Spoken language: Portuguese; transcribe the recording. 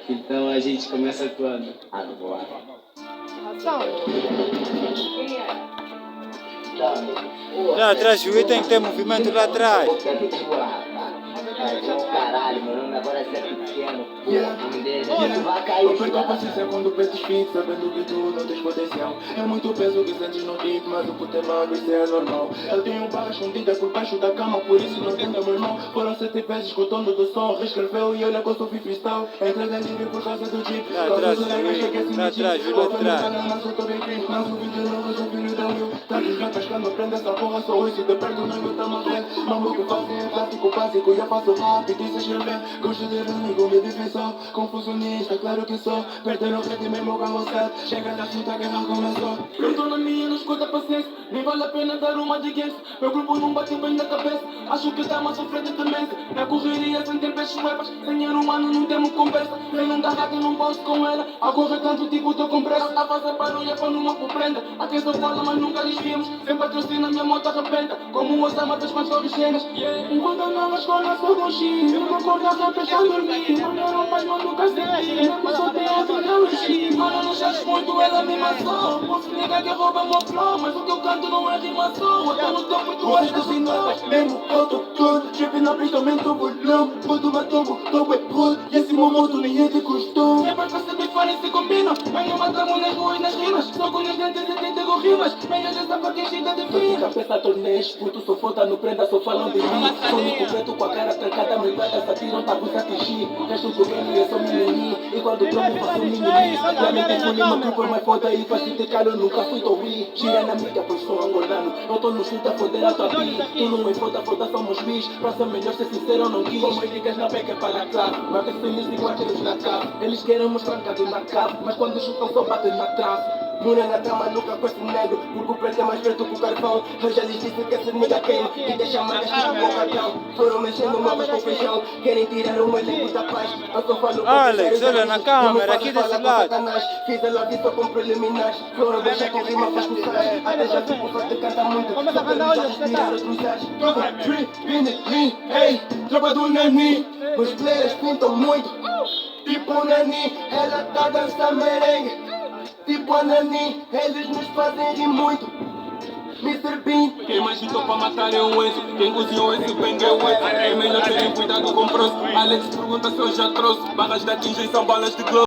Então a gente começa quando? Agora. Lá atrás, o juiz tem que ter movimento lá atrás. Caralho, meu nome agora é sempre pequeno. Vai Eu cair. perco a paciência quando penso fixo, sabendo que tu não tens potencial. É muito peso que sentes no digo, mas o puto é magro, isso é normal. Eu tenho bala escondida por baixo da cama, por isso não tenta meu irmão. Foram 7 vezes com o tom do som, reescreveu e olha que eu sou freestyle. Entrega livre por causa do chip. Lá atrás, lá atrás, Júlio, atrás. Mas eu tô bem clean, não sou vídeo novo, sou filho da Will. Tantos rapas que eu não prendo essa porra, sou isso, de perto não me tá morrendo. Maluco fazem é clássico básico, eu faço rápido e se escrever. Gosto de amigo, me defensor, confusionista, claro que sou. Perderam o rede mesmo carrossel, chega na fita, a guerra começou. Eu tô na minha, não escuta paciência, nem vale a pena dar uma de guess. Meu grupo não bate bem na cabeça, acho que tá mais à frente da mesa. Na correria sem ter peixes webas, dinheiro humano não temos conversa. Quem não dá rato não posso com ela, a correr tanto tipo tô com pressa. A fazer barulho para numa compreenda, aqui só fala mas nunca lhes vimos. Sem patrocínio minha moto arrebenta, como o Osama das mais cenas. Enquanto não na escola sou do X, eu não acordo a pensar dormir. Mandaram mais não nunca senti, mas só tem a tecnologia. Mano, não chaves muito, é animação. Posso negar que rouba meu flow, mas o que eu canto não é rimação. Até no topo e tu achas assim nada, mesmo autotune. Chip na pista, aumenta o volume. Quando batombo, topo é rude, e esse momento nem é de costume. É pra perceber que farem se combinam. Venha matamos nas ruas, nas rimas. Só com os dentes e tenta com rimas. Venha dessa parte enchida de vida. Cabeça torneios, puto, sou foda no prenda, só falam de mim. Sônico preto com a cara trancada, me guarda, satiram, tá com atingir. Resto do game é só mimimi, igual do trono faço mimimi. Já me confundi, meu grupo é mais foda e faz te cara, eu nunca fui Tobi. Gira na mídia, pois sou angolano. Eu tô no chute a foder a tua bi. Tu não é foda, foda, somos bis. Próximo melhor ser sincero, eu não quis. Como ligas na beca para a clave, mas que feliz igual aqueles na cave. Eles querem mostrar trancado na cave, mas quando chutam só batem na trave. Mura na trama, nunca com esse negro, porque o preto é mais preto que o carvão. Eu já lhes disse que esse nigga queima e deixa marcas tipo o cartão. Foram mexendo mamas com feijão, querem tirar o elenco da paz. Eu só falo com Alex, olha na câmera, aqui desse lado. Fiz a love só com preliminares. Foram deixar com rima faz com sais. Até já fico forte, canta muito. Só quero já respirar outros sais. Todo tree, pinning, hey, tropa do Nani. Os players pintam muito, tipo Nani. Ela tá dançando merengue. Tipo a Nani, eles nos fazem rir muito. Mr. Bean. Quem mais juntou pra matar é o Enzo. Quem cozinhou esse bang é o Enzo. É melhor terem cuidado com o próximo. Alex pergunta se eu já trouxe barras de atingem, são balas de globo.